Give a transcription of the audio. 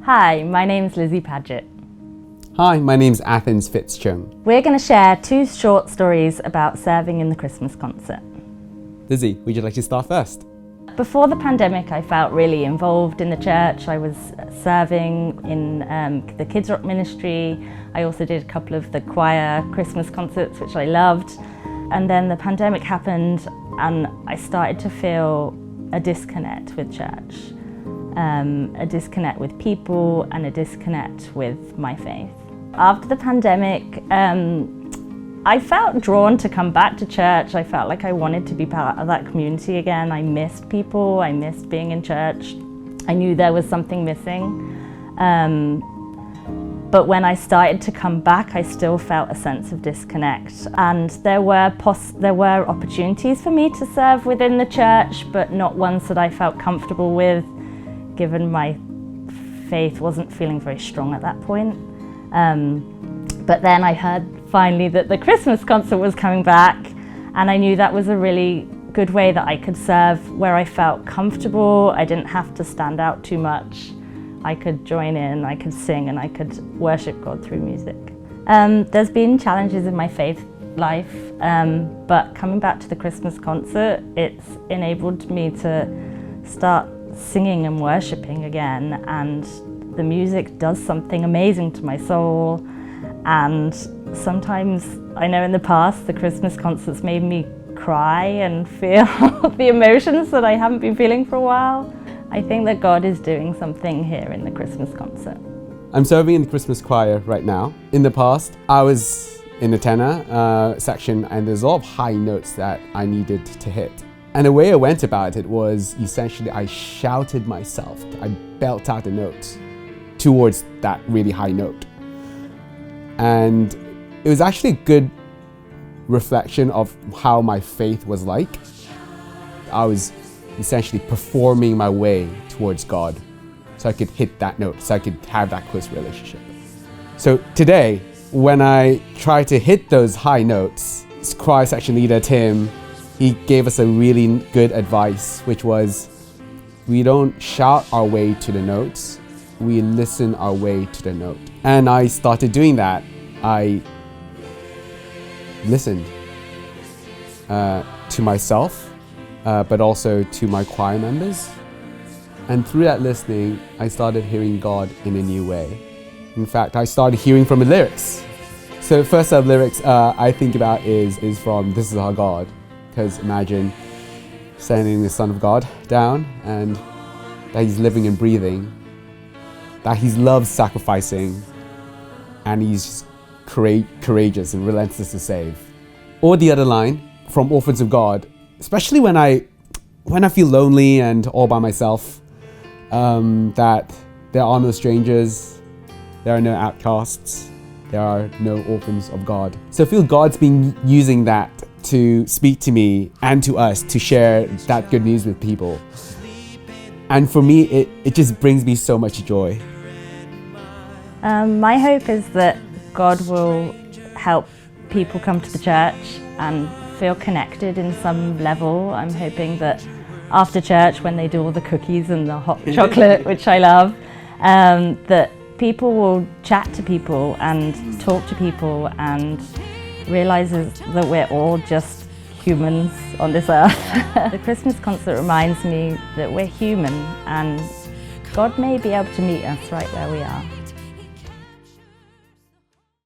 Hi, my name's Lizzie Paget. Hi, my name's Athens Fitzjohn. We're going to share 2 short stories about serving in the Christmas concert. Lizzie, would you like to start first? Before the pandemic, I felt really involved in the church. I was serving in the Kids Rock ministry. I also did a couple of the choir Christmas concerts, which I loved. And then the pandemic happened and I started to feel a disconnect with church, a disconnect with people and a disconnect with my faith. After the pandemic, I felt drawn to come back to church. I felt like I wanted to be part of that community again. I missed people, I missed being in church. I knew there was something missing. But when I started to come back, I still felt a sense of disconnect. And there were opportunities for me to serve within the church, but not ones that I felt comfortable with, given my faith wasn't feeling very strong at that point. But then I heard finally that the Christmas concert was coming back, and I knew that was a really good way that I could serve where I felt comfortable. I didn't have to stand out too much. I could join in, I could sing, and I could worship God through music. There's been challenges in my faith life, but coming back to the Christmas concert, it's enabled me to start singing and worshiping again, and the music does something amazing to my soul. And sometimes, I know in the past, the Christmas concerts made me cry and feel the emotions that I haven't been feeling for a while. I think that God is doing something here in the Christmas concert. I'm serving in the Christmas choir right now. In the past, I was in the tenor section, and there's a lot of high notes that I needed to hit. And the way I went about it was essentially I shouted myself. I belted out the notes towards that really high note. And it was actually a good reflection of how my faith was like. I was essentially performing my way towards God so I could hit that note, so I could have that close relationship. So today, when I try to hit those high notes, choir section leader Tim, he gave us a really good advice, which was, we don't shout our way to the notes, we listen our way to the note. And I started doing that. I listened to myself, but also to my choir members. And through that listening, I started hearing God in a new way. In fact, I started hearing from the lyrics. So the first set of lyrics I think about is from This Is Our God. Because imagine sending the Son of God down, and that He's living and breathing, that He loves sacrificing, and He's just courageous and relentless to save. Or the other line from Orphans of God, especially when I feel lonely and all by myself, that there are no strangers, there are no outcasts, there are no orphans of God. So I feel God's been using that to speak to me and to us to share that good news with people. And for me, it just brings me so much joy. My hope is that God will help people come to the church and feel connected in some level. I'm hoping that after church, when they do all the cookies and the hot chocolate, which I love, that people will chat to people and talk to people and realizes that we're all just humans on this earth. The Christmas concert reminds me that we're human and God may be able to meet us right where we are.